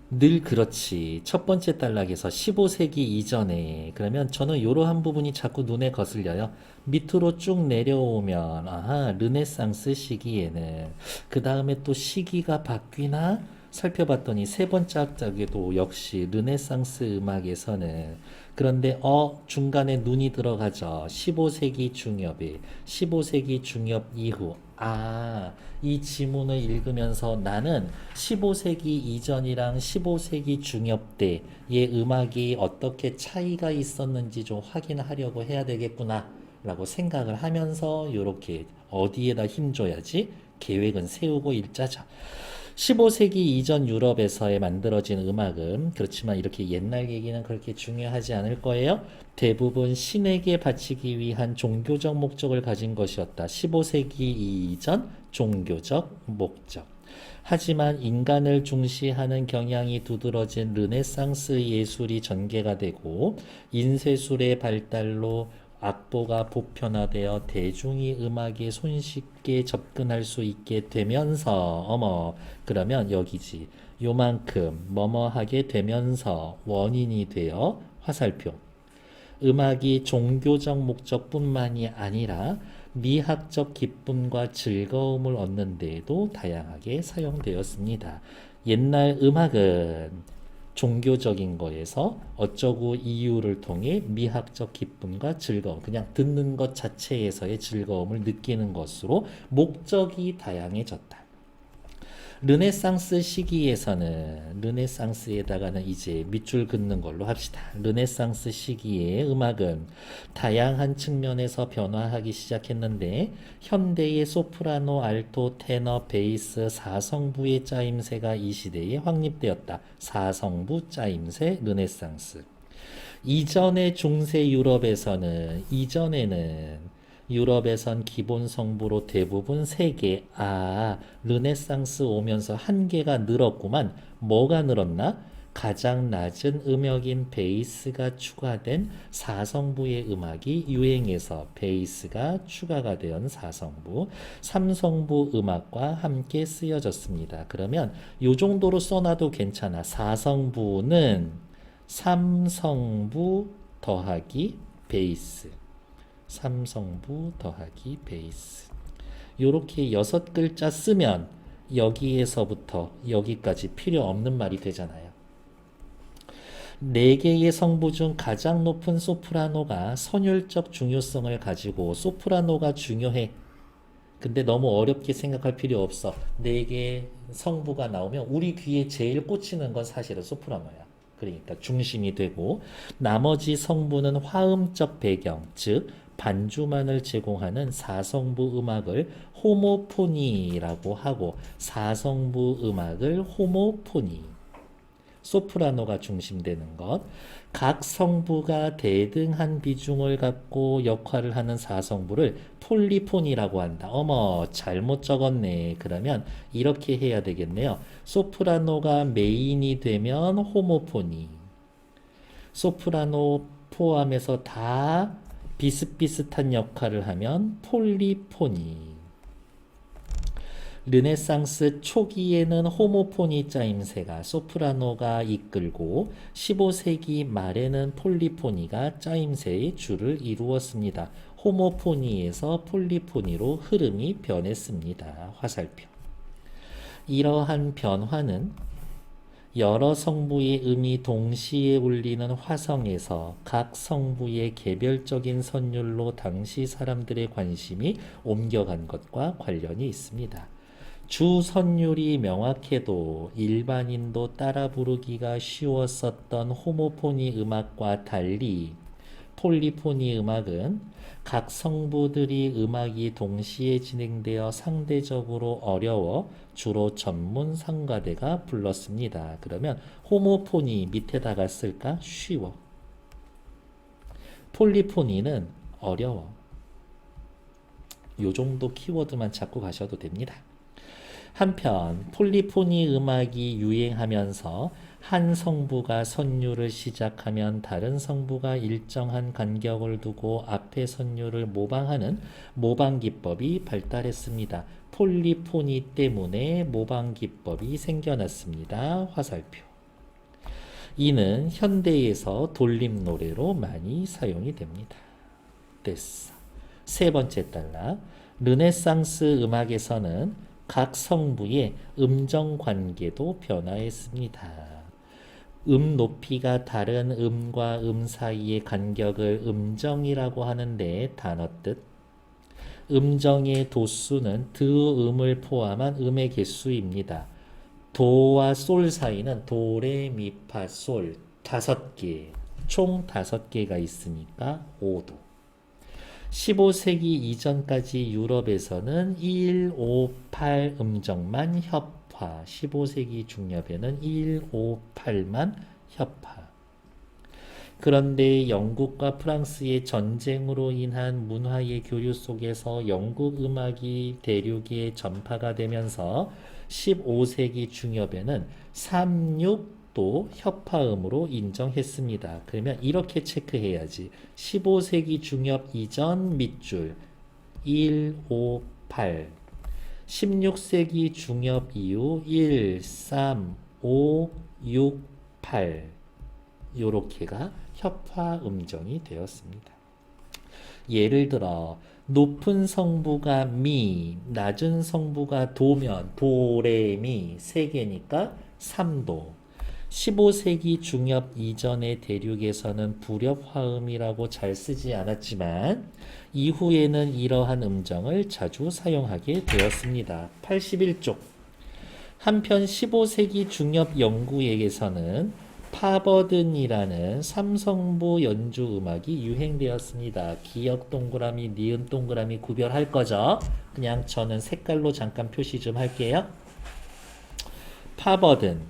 늘 그렇지. 첫 번째 단락에서 15세기 이전에 그러면 저는 이러한 부분이 자꾸 눈에 거슬려요. 밑으로 쭉 내려오면 아하 르네상스 시기에는 그 다음에 또 시기가 바뀌나 살펴봤더니 세 번째 악작에도 역시 르네상스 음악에서는 그런데 중간에 눈이 들어가죠. 15세기 중엽에 15세기 중엽 이후 이 지문을 읽으면서 나는 15세기 이전이랑 15세기 중엽 때의 음악이 어떻게 차이가 있었는지 좀 확인하려고 해야 되겠구나 라고 생각을 하면서 이렇게 어디에다 힘줘야지 계획은 세우고 일자죠. 15세기 이전 유럽에서의 만들어진 음악은 그렇지만 이렇게 옛날 얘기는 그렇게 중요하지 않을 거예요. 대부분 신에게 바치기 위한 종교적 목적을 가진 것이었다. 15세기 이전 종교적 목적. 하지만 인간을 중시하는 경향이 두드러진 르네상스 예술이 전개가 되고 인쇄술의 발달로 악보가 보편화되어 대중이 음악에 손쉽게 접근할 수 있게 되면서 그러면 여기지 요만큼 뭐뭐하게 되면서 원인이 되어 화살표 음악이 종교적 목적뿐만이 아니라 미학적 기쁨과 즐거움을 얻는 데에도 다양하게 사용되었습니다. 옛날 음악은 종교적인 거에서 어쩌고 이유를 통해 미학적 기쁨과 즐거움, 그냥 듣는 것 자체에서의 즐거움을 느끼는 것으로 목적이 다양해졌다. 르네상스 시기에서는 르네상스에다가는 이제 밑줄 긋는 걸로 합시다. 르네상스 시기의 음악은 다양한 측면에서 변화하기 시작했는데 현대의 소프라노, 알토, 테너, 베이스, 사성부의 짜임새가 이 시대에 확립되었다. 사성부 짜임새 르네상스. 이전의 중세 유럽에서는 이전에는 유럽에선 기본 성부로 대부분 3개. 르네상스 오면서 한 개가 늘었구만. 뭐가 늘었나? 가장 낮은 음역인 베이스가 추가된 4성부의 음악이 유행해서 베이스가 추가가 된 4성부, 3성부 음악과 함께 쓰여졌습니다. 그러면 이 정도로 써놔도 괜찮아. 4성부는 3성부 더하기 베이스. 삼성부 더하기 베이스. 요렇게 6글자 쓰면 여기에서부터 여기까지 필요 없는 말이 되잖아요. 4개의 성부 중 가장 높은 소프라노가 선율적 중요성을 가지고 소프라노가 중요해. 근데 너무 어렵게 생각할 필요 없어. 4개 성부가 나오면 우리 귀에 제일 꽂히는 건 사실은 소프라노야. 그러니까 중심이 되고 나머지 성부는 화음적 배경, 즉 반주만을 제공하는 4성부 음악을 호모포니라고 하고 4성부 음악을 호모포니 소프라노가 중심되는 것, 각 성부가 대등한 비중을 갖고 역할을 하는 4성부를 폴리포니라고 한다. 잘못 적었네. 그러면 이렇게 해야 되겠네요. 소프라노가 메인이 되면 호모포니, 소프라노 포함해서 다 비슷비슷한 역할을 하면 폴리포니. 르네상스 초기에는 호모포니 짜임새가 소프라노가 이끌고 15세기 말에는 폴리포니가 짜임새의 줄을 이루었습니다. 호모포니에서 폴리포니로 흐름이 변했습니다. 화살표. 이러한 변화는 여러 성부의 음이 동시에 울리는 화성에서 각 성부의 개별적인 선율로 당시 사람들의 관심이 옮겨간 것과 관련이 있습니다. 주 선율이 명확해도 일반인도 따라 부르기가 쉬웠었던 호모포니 음악과 달리 폴리포니 음악은 각 성부들이 음악이 동시에 진행되어 상대적으로 어려워 주로 전문 성가대가 불렀습니다. 그러면 호모포니 밑에다가 쓸까? 쉬워. 폴리포니는 어려워. 요 정도 키워드만 잡고 가셔도 됩니다. 한편 폴리포니 음악이 유행하면서 한 성부가 선율을 시작하면 다른 성부가 일정한 간격을 두고 앞의 선율을 모방하는 모방 기법이 발달했습니다. 폴리포니 때문에 모방 기법이 생겨났습니다. 화살표. 이는 현대에서 돌림 노래로 많이 사용이 됩니다. 됐어. 세 번째 단락. 르네상스 음악에서는 각 성부의 음정 관계도 변화했습니다. 음 높이가 다른 음과 음 사이의 간격을 음정이라고 하는데 단어 뜻. 음정의 도수는 드음을 포함한 음의 개수입니다. 도와 솔 사이는 도, 레, 미, 파, 솔 5개, 총 5개가 있으니까 5도. 15세기 이전까지 유럽에서는 1, 5, 8 음정만 협화, 15세기 중엽에는 1, 5, 8만 협화. 그런데 영국과 프랑스의 전쟁으로 인한 문화의 교류 속에서 영국 음악이 대륙에 전파가 되면서 15세기 중엽에는 3, 6도 협화음으로 인정했습니다. 그러면 이렇게 체크해야지. 15세기 중엽 이전 밑줄 1, 5, 8 16세기 중엽 이후 1, 3, 5, 6, 8 요렇게가 협화 음정이 되었습니다. 예를 들어 높은 성부가 미, 낮은 성부가 도면 도, 레, 미 3개니까 3도. 15세기 중엽 이전의 대륙에서는 불협화음이라고 잘 쓰지 않았지만 이후에는 이러한 음정을 자주 사용하게 되었습니다. 81쪽. 한편 15세기 중엽 영국에서는 파버든이라는 삼성부 연주 음악이 유행되었습니다. 기역 동그라미, 니은 동그라미 구별할 거죠? 그냥 저는 색깔로 잠깐 표시 좀 할게요. 파버든,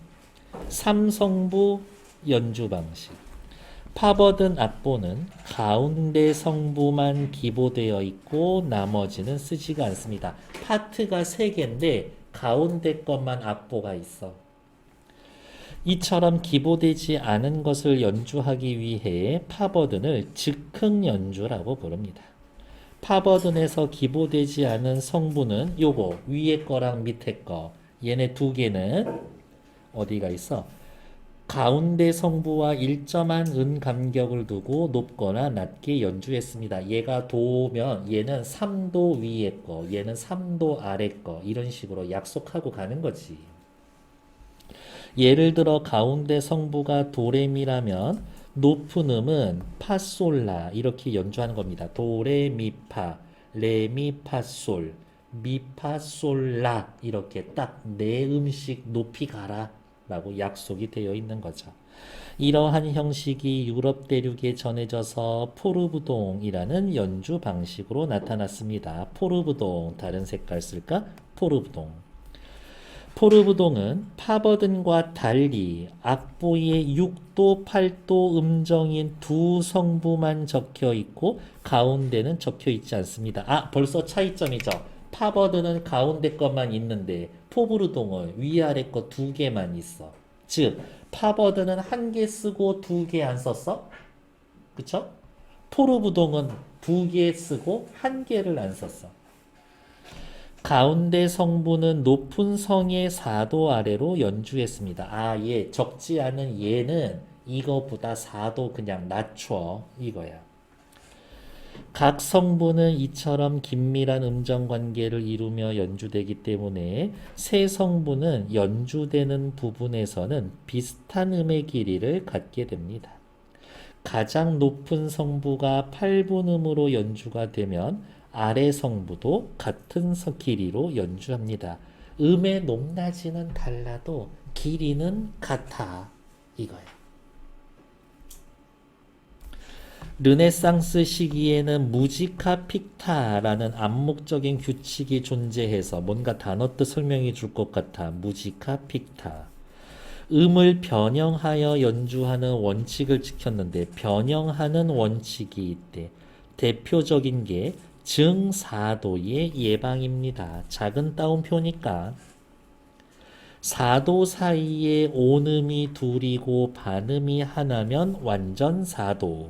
삼성부 연주 방식. 파버든 악보는 가운데 성부만 기보되어 있고 나머지는 쓰지가 않습니다. 파트가 3개인데 가운데 것만 악보가 있어. 이처럼 기보되지 않은 것을 연주하기 위해 파버든을 즉흥 연주라고 부릅니다. 파버든에서 기보되지 않은 성부는 요거 위에 거랑 밑에 거 얘네 2개는 어디가 있어? 가운데 성부와 일정한 은 간격을 두고 높거나 낮게 연주했습니다. 얘가 도면 얘는 3도 위에 거 얘는 3도 아래 거 이런 식으로 약속하고 가는 거지. 예를 들어 가운데 성부가 도레미라면 높은 음은 파솔라 이렇게 연주하는 겁니다. 도레미파, 레미파솔, 미파솔라 이렇게 딱 4음씩 높이 가라 라고 약속이 되어 있는 거죠. 이러한 형식이 유럽 대륙에 전해져서 포르부동이라는 연주 방식으로 나타났습니다. 포르부동 다른 색깔 쓸까? 포르부동. 포르부동은 파버든과 달리 악보에 6도, 8도 음정인 2성부만 적혀 있고 가운데는 적혀 있지 않습니다. 아, 벌써 차이점이죠. 파버든은 가운데 것만 있는데 포르부동은 위아래 거 2개만 있어. 즉, 파버든은 1개 쓰고 2개 안 썼어? 그쵸? 포르부동은 2개 쓰고 1개를 안 썼어. 가운데 성부는 높은 성의 4도 아래로 연주했습니다. 아, 얘 적지 않은 얘는 이거보다 4도 그냥 낮춰 이거야. 각 성부는 이처럼 긴밀한 음정 관계를 이루며 연주되기 때문에 세 성부는 연주되는 부분에서는 비슷한 음의 길이를 갖게 됩니다. 가장 높은 성부가 8분음으로 연주가 되면 아래 성부도 같은 길이로 연주합니다. 음의 높낮이는 달라도 길이는 같아. 이거야. 르네상스 시기에는 무지카 픽타라는 암묵적인 규칙이 존재해서 뭔가 단어 뜻 설명해 줄 것 같아. 무지카 픽타. 음을 변형하여 연주하는 원칙을 지켰는데 변형하는 원칙이 있대. 대표적인 게 증4도의 예방입니다. 작은 따옴표니까 4도 사이에 온음이 둘이고 반음이 하나면 완전 4도,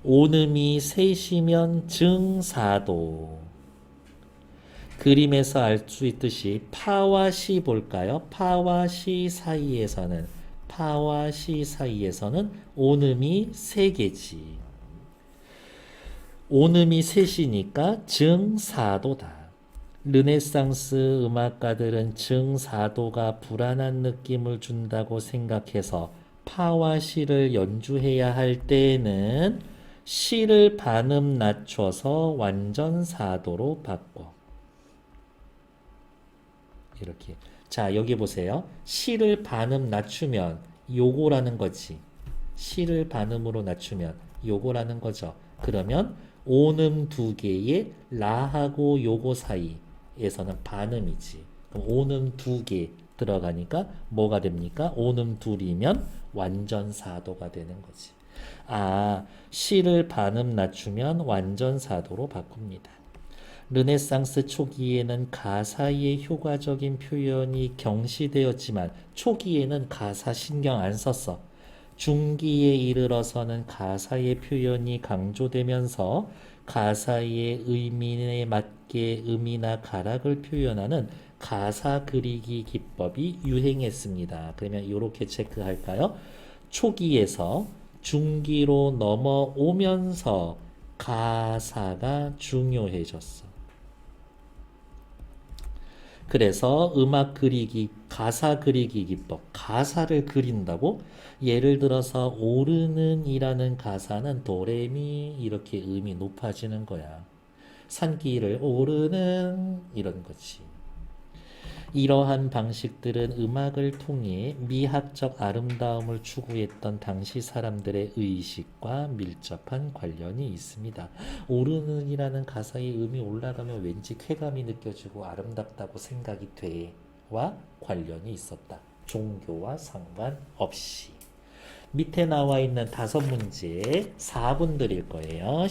온음이 셋이면 증4도. 그림에서 알 수 있듯이 파와 시 볼까요? 파와 시 사이에서는 파와 시 사이에서는 온음이 세 개지. 온음이 셋이니까 증사도다. 르네상스 음악가들은 증사도가 불안한 느낌을 준다고 생각해서 파와 시를 연주해야 할 때에는 시를 반음 낮춰서 완전 사도로 바꿔. 이렇게. 자, 여기 보세요. 시를 반음 낮추면 요거라는 거지. 시를 반음으로 낮추면 요거라는 거죠. 그러면 온음 두 개의 라하고 요거 사이에서는 반음이지. 그럼 온음 두 개 들어가니까 뭐가 됩니까? 온음 둘이면 완전 사도가 되는 거지. 아, 시를 반음 낮추면 완전 사도로 바꿉니다. 르네상스 초기에는 가사의 효과적인 표현이 경시되었지만 초기에는 가사 신경 안 썼어. 중기에 이르러서는 가사의 표현이 강조되면서 가사의 의미에 맞게 음이나 가락을 표현하는 가사 그리기 기법이 유행했습니다. 그러면 이렇게 체크할까요? 초기에서 중기로 넘어오면서 가사가 중요해졌어. 그래서 음악 그리기, 가사 그리기 기법, 가사를 그린다고? 예를 들어서 오르는 이라는 가사는 도레미 이렇게 음이 높아지는 거야. 산길을 오르는 이런 거지. 이러한 방식들은 음악을 통해 미학적 아름다움을 추구했던 당시 사람들의 의식과 밀접한 관련이 있습니다. 오르는이라는 가사의 음이 올라가면 왠지 쾌감이 느껴지고 아름답다고 생각이 돼와 관련이 있었다. 종교와 상관없이. 밑에 나와 있는 5문제 4분 드릴 거예요.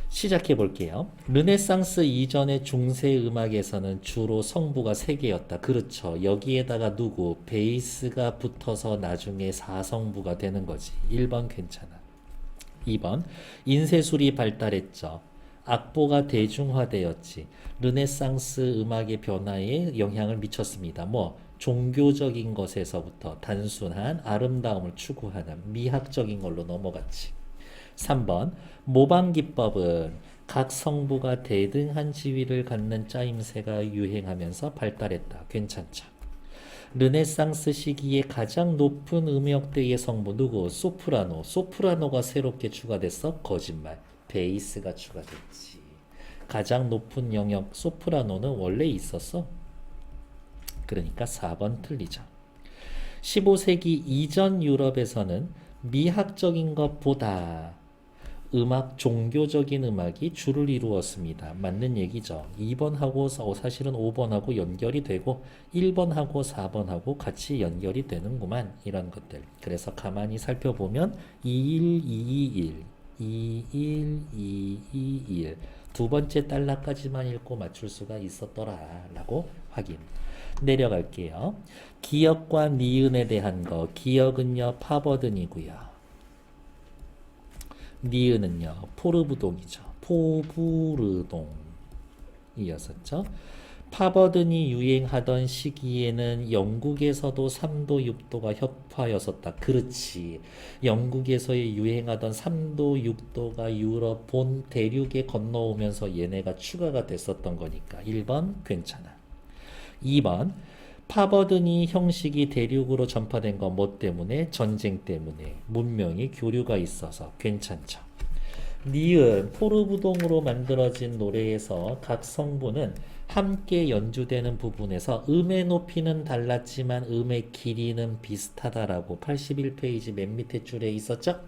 시작해 볼게요. 르네상스 이전의 중세 음악에서는 주로 성부가 3개였다. 그렇죠. 여기에다가 누구? 베이스가 붙어서 나중에 4성부가 되는 거지. 1번 괜찮아. 2번 인쇄술이 발달했죠. 악보가 대중화되었지. 르네상스 음악의 변화에 영향을 미쳤습니다. 종교적인 것에서부터 단순한 아름다움을 추구하는 미학적인 걸로 넘어갔지. 3번 모방 기법은 각 성부가 대등한 지위를 갖는 짜임새가 유행하면서 발달했다. 괜찮죠. 르네상스 시기에 가장 높은 음역대의 성부 누구? 소프라노. 소프라노가 새롭게 추가됐어? 거짓말. 베이스가 추가됐지. 가장 높은 영역 소프라노는 원래 있었어. 그러니까 4번 틀리죠. 15세기 이전 유럽에서는 미학적인 것보다 음악, 종교적인 음악이 주를 이루었습니다. 맞는 얘기죠. 2번하고 사실은 5번하고 연결이 되고 1번하고 4번하고 같이 연결이 되는구만. 이런 것들. 그래서 가만히 살펴보면 21221, 21221 두 번째 달러까지만 읽고 맞출 수가 있었더라 라고 확인. 내려갈게요. 기역과 니은에 대한 거. 기역은요 파버든이고요. 니은은요 포르부동이죠. 포부르동이었었죠. 파버든이 유행하던 시기에는 영국에서도 3도 6도가 협화였었다. 그렇지. 영국에서의 유행하던 3도 6도가 유럽 본 대륙에 건너오면서 얘네가 추가가 됐었던 거니까 1번 괜찮아. 2번 파버드니 형식이 대륙으로 전파된 건 뭐 때문에? 전쟁 때문에. 문명이 교류가 있어서 괜찮죠. 니은 포르부동으로 만들어진 노래에서 각 성부는 함께 연주되는 부분에서 음의 높이는 달랐지만 음의 길이는 비슷하다라고 81페이지 맨 밑에 줄에 있었죠?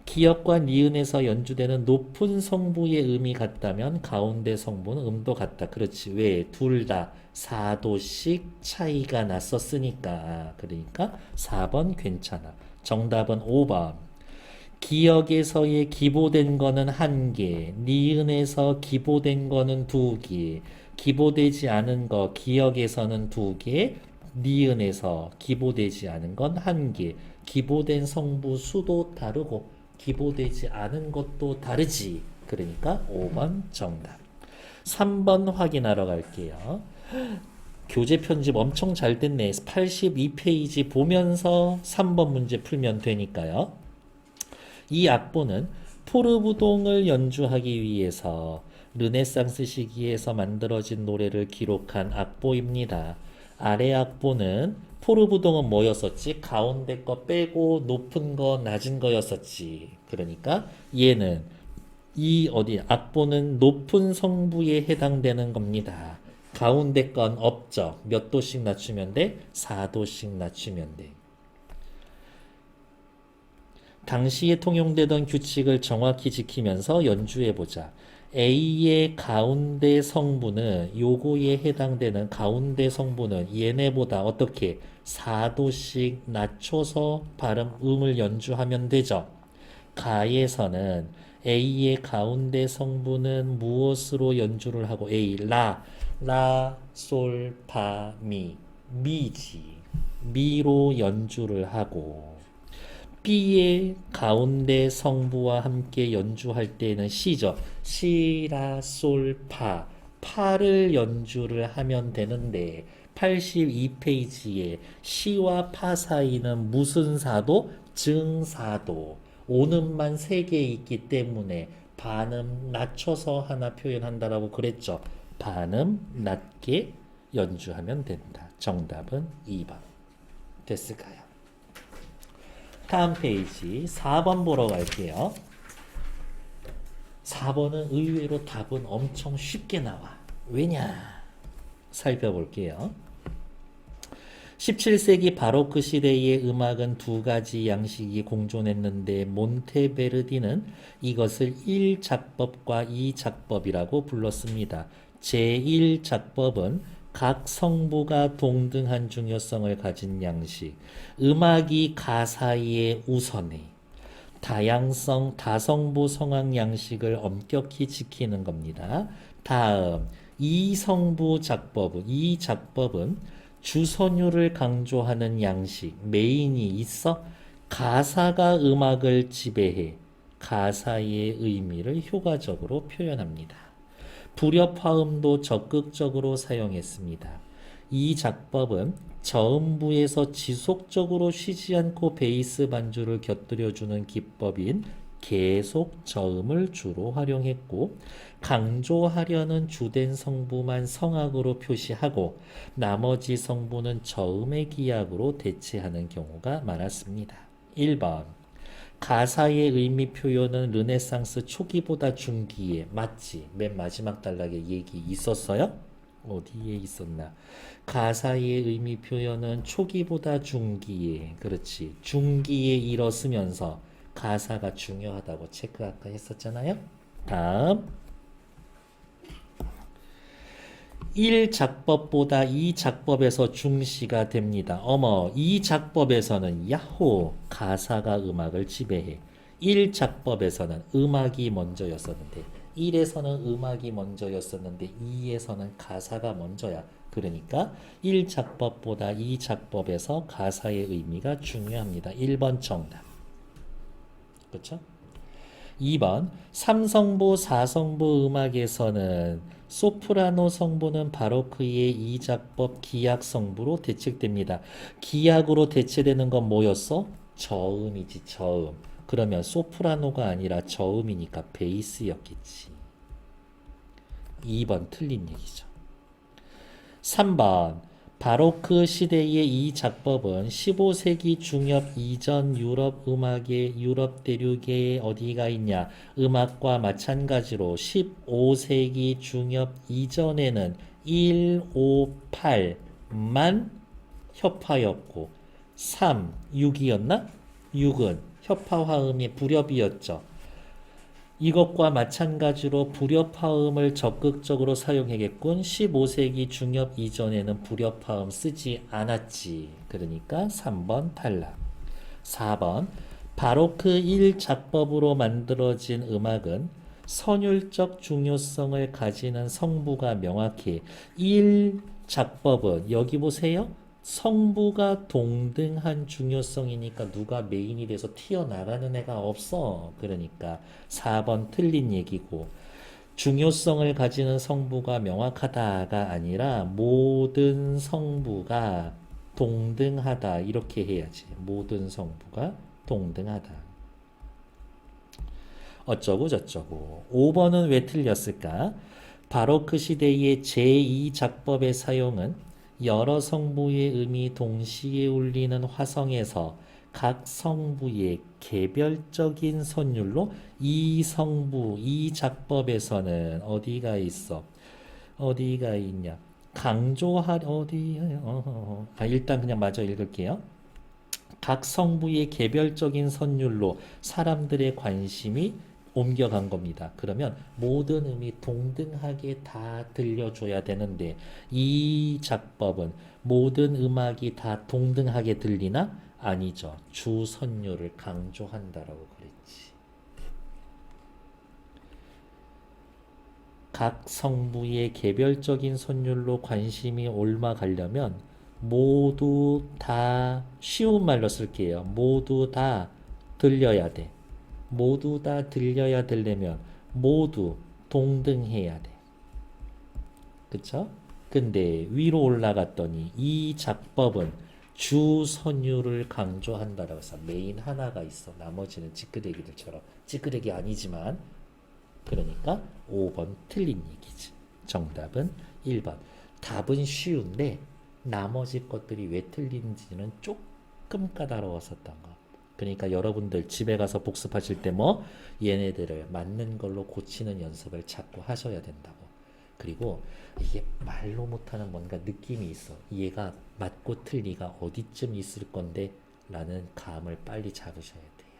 기역과 니은에서 연주되는 높은 성부의 음이 같다면 가운데 성부는 음도 같다. 그렇지. 왜? 둘 다 4도씩 차이가 났었으니까. 그러니까 4번 괜찮아. 정답은 5번. 기역에서의 기보된 거는 1개, 니은에서 기보된 거는 2개, 기보되지 않은 거 기역에서는 2개, 니은에서 기보되지 않은 건 1개. 기보된 성부 수도 다르고 기보되지 않은 것도 다르지. 그러니까 5번 정답. 3번 확인하러 갈게요. 교재 편집 엄청 잘 됐네. 82페이지 보면서 3번 문제 풀면 되니까요. 이 악보는 포르부동을 연주하기 위해서 르네상스 시기에서 만들어진 노래를 기록한 악보입니다. 아래 악보는 포르부동은 뭐였었지? 가운데 거 빼고 높은 거 낮은 거였었지. 그러니까 얘는 이 어디 악보는 높은 성부에 해당되는 겁니다. 가운데 건 없죠. 몇 도씩 낮추면 돼? 4도씩 낮추면 돼. 당시에 통용되던 규칙을 정확히 지키면서 연주해보자. A의 가운데 성부는 요거에 해당되는 가운데 성부는 얘네보다 어떻게 4도씩 낮춰서 음을 연주하면 되죠. 가에서는 A의 가운데 성부는 무엇으로 연주를 하고 A, 라, 솔, 파, 미지. 미로 연주를 하고 B의 가운데 성부와 함께 연주할 때는 C죠. 시, 라, 솔, 파를 연주를 하면 되는데 82페이지에 시와 파 사이는 무슨 사도? 증사도. 오음만 3개 있기 때문에 반음 낮춰서 하나 표현한다라고 그랬죠. 반음 낮게 연주하면 된다. 정답은 2번. 됐을까요? 다음 페이지 4번 보러 갈게요. 4번은 의외로 답은 엄청 쉽게 나와. 왜냐? 살펴볼게요. 17세기 바로크 시대의 음악은 두 가지 양식이 공존했는데 몬테베르디는 이것을 1작법과 2작법이라고 불렀습니다. 제1작법은 각 성부가 동등한 중요성을 가진 양식, 음악이 가사에 우선해 다양성 다성부 성악 양식을 엄격히 지키는 겁니다. 다음 이성부 작법은 이 작법은 주선율을 강조하는 양식 메인이 있어 가사가 음악을 지배해 가사의 의미를 효과적으로 표현합니다. 불협화음도 적극적으로 사용했습니다. 이 작법은 저음부에서 지속적으로 쉬지 않고 베이스 반주를 곁들여주는 기법인 계속 저음을 주로 활용했고 강조하려는 주된 성부만 성악으로 표시하고 나머지 성부는 저음의 기악으로 대체하는 경우가 많았습니다. 1번 가사의 의미 표현은 르네상스 초기보다 중기에 맞지? 맨 마지막 단락에 얘기 있었어요? 어디에 있었나? 가사의 의미 표현은 초기보다 중기에 그렇지 중기에 일어서면서 가사가 중요하다고 체크 아까 했었잖아요. 다음 1작법보다 2작법에서 중시가 됩니다. 어머 2작법에서는 야호 가사가 음악을 지배해 1작법에서는 음악이 먼저였었는데 1에서는 음악이 먼저였었는데 2에서는 가사가 먼저야. 그러니까 1작법보다 2작법에서 가사의 의미가 중요합니다. 1번 정답. 그렇죠? 2번 3성부 4성부 음악에서는 소프라노 성부는 바로크의 2작법 기악 성부로 대체됩니다. 기악으로 대체되는 건 뭐였어? 저음이지 저음. 그러면 소프라노가 아니라 저음이니까 베이스였겠지. 2번 틀린 얘기죠. 3번 바로크 시대의 이 작법은 15세기 중엽 이전 유럽 음악의 유럽 대륙에 어디가 있냐? 음악과 마찬가지로 15세기 중엽 이전에는 1, 5, 8만 협화였고 3, 6이었나? 6은 협화화음이 불협이었죠. 이것과 마찬가지로 불협화음을 적극적으로 사용하겠군. 15세기 중엽 이전에는 불협화음 쓰지 않았지. 그러니까 3번 탈락. 4번 바로크 1작법으로 만들어진 음악은 선율적 중요성을 가지는 성부가 명확해. 1작법은 여기 보세요. 성부가 동등한 중요성이니까 누가 메인이 돼서 튀어나가는 애가 없어. 그러니까 4번 틀린 얘기고 중요성을 가지는 성부가 명확하다가 아니라 모든 성부가 동등하다 이렇게 해야지. 모든 성부가 동등하다. 어쩌고 저쩌고. 5번은 왜 틀렸을까? 바로크 시대의 제2작법의 사용은 여러 성부의 음이 동시에 울리는 화성에서 각 성부의 개별적인 선율로 이 성부, 이 작법에서는 어디가 있어? 어디가 있냐? 일단 그냥 마저 읽을게요. 각 성부의 개별적인 선율로 사람들의 관심이 옮겨간 겁니다. 그러면 모든 음이 동등하게 다 들려줘야 되는데 이 작법은 모든 음악이 다 동등하게 들리나? 아니죠. 주 선율을 강조한다라고 그랬지. 각 성부의 개별적인 선율로 관심이 옮아가려면 모두 다 쉬운 말로 쓸게요. 모두 다 들려야 돼. 모두 다 들려야 되려면 모두 동등해야 돼. 그쵸? 근데 위로 올라갔더니 이 작법은 주 선율을 강조한다라고 해서 메인 하나가 있어. 나머지는 찌끄레기들처럼. 찌끄레기 아니지만 그러니까 5번 틀린 얘기지. 정답은 1번. 답은 쉬운데 나머지 것들이 왜 틀린지는 조금 까다로웠었던 거. 그러니까 여러분들 집에 가서 복습하실 때 뭐 얘네들을 맞는 걸로 고치는 연습을 자꾸 하셔야 된다고. 그리고 이게 말로 못하는 뭔가 느낌이 있어. 얘가 맞고 틀리가 어디쯤 있을 건데 라는 감을 빨리 잡으셔야 돼요.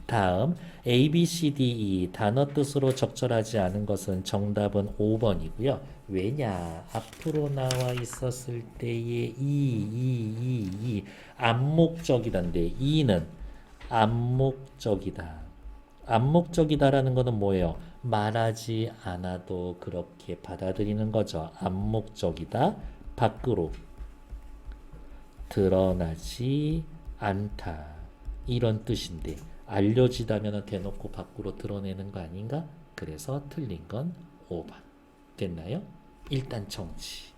다음 A, B, C, D, E 단어 뜻으로 적절하지 않은 것은 정답은 5번이고요. 왜냐? 앞으로 나와 있었을 때의 암목적이던데 E는 암목적이다. 암목적이다라는 것은 뭐예요? 말하지 않아도 그렇게 받아들이는 거죠. 암목적이다. 밖으로 드러나지 않다. 이런 뜻인데 알려지다면 대놓고 밖으로 드러내는 거 아닌가? 그래서 틀린 건 5번. 됐나요? 일단 정치.